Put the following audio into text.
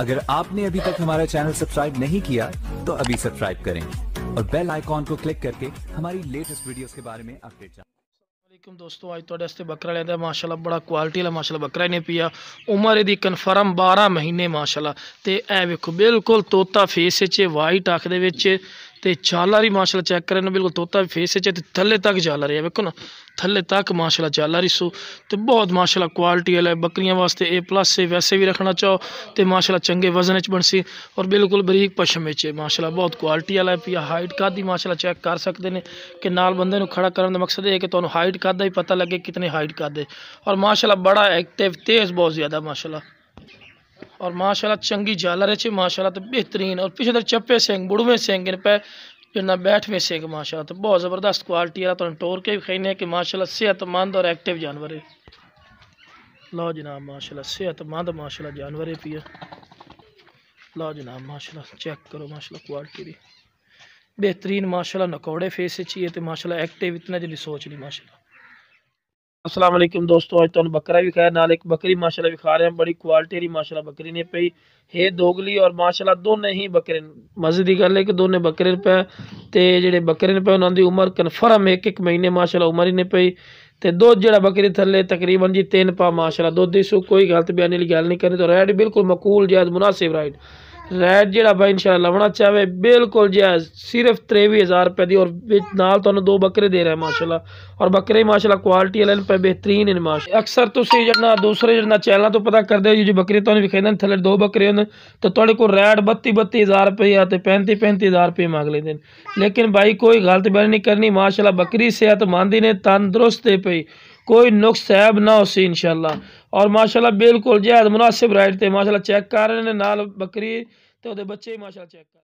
अगर आपने अभी तक हमारा चैनल सब्सक्राइब नहीं किया तो अभी सब्सक्राइब करें और बेल आइकॉन को क्लिक करके हमारी लेटेस्ट वीडियोस के बारे में अपडेट जानें। वालेकुम दोस्तों, अज तुहाडे वास्ते बकरा लेंदा माशाल्लाह बड़ा क्वालिटी वाला माशाल्लाह बकरा ने पिया। उम्र इहदी कन्फर्म 12 महीने माशाल्लाह। ते ए वेखो बिल्कुल तोता फेस च वाइट अख दे विच ते झालर ही माशाल्लाह चेक करें बिल्कुल तोता फेस च ते थल्ले तक झालर है वेखो ना, थल्ले तक माशाल्लाह झालर सो ते बहुत माशाल्लाह क्वालिटी वाला बकरियां वास्ते A+ से वैसे भी रखना चाहो तो माशाल्लाह चंगे वजन च बनसी और बिल्कुल बरीक पशम है माशाल्लाह बहुत क्वालिटी वाला पिया। हाइट कादी माशाल्लाह चेक कर सकते हैं कि नाल बंदे नूं खड़ा करने का मकसद है कि तुहानूं हाइट कादा ही पता लगे कितने हाइट कादे। और माशाल्लाह बड़ा एक्टिव तेज़ बहुत ज़्यादा माशाल्लाह और माशाल्लाह चंगी झालर है माशाल्लाह तो बेहतरीन और पिछले चप्पे सिंह बुढ़वे सिंह इन पे जिन्ना बैठवे सिंह माशाल्लाह तो बहुत ज़बरदस्त क्वालिटी है। तो टोर के भी खाने कि माशाल्लाह सेहतमंद और एक्टिव जानवर है। लो जनाब माशाल्लाह सेहतमंद माशाल्लाह जानवर है पिया। लो जनाब माशाल्लाह चेक करो माशाल्लाह क्वालिटी दी बेहतरीन माशाल्लाह नकौड़े फेस चाहिए तो माशाल्लाह एक्टिव इतना जल्दी सोच नहीं माशाल्लाह। अस्सलाम वालेकुम दोस्तों, अज तुहानू बकरा भी खाया नाल एक बकरी माशाल्लाह भी खा रहे हैं। बड़ी क्वालिटी दी माशाल्लाह बकरी ने पई है दोगली और माशाल्लाह दोनों ही बकरे मजे की गल है कि दोनों बकरे पे ते जेडे बकरे ने पे उन्होंने दी उम्र कन्फर्म 1-1 महीने माशाल्लाह उम्र ही ने पई ते दुध जेड़ा बकरी थले तकरीबन जी 3 पा माशाल्लाह दुध दी सु कोई गलत बयानी वाली गल नहीं करनी। तो रेट बिल्कुल मकूल जायज़ मुनासिब राइट रेट जेड़ा भाई इंशाल्लाह लवना चाहे बिल्कुल जायज़ सिर्फ 23,000 रुपये दी और नाल तुहानू 2 बकरे दे रहा है माशाल्लाह और बकरे माशाल्लाह क्वालिटी वाले पे बेहतरीन है माशाल्लाह। अक्सर तुसी जिन्ना दूसरे जिन्ना चैनल तो पता करदे हो जो बकरी तुहानू विखाइंदे थले 2 बकरे होंदे तो तुहाडे कोल रेट 32,000 रुपये ते 35,000 रुपये मंग लेंदे। लेकिन भाई कोई गलत बयानी नहीं करनी माशाल्लाह बकरी सेहतमंद ने तंदुरुस्त है पई कोई नुक्स ऐब ना हो सी इंशाल्लाह और माशाल्लाह बिल्कुल जायज़ मुनासिब रेट ते माशाल्लाह चेक कर रहे हैं नाल बकरी ते ओदे बच्चे माशाल्लाह चेक कर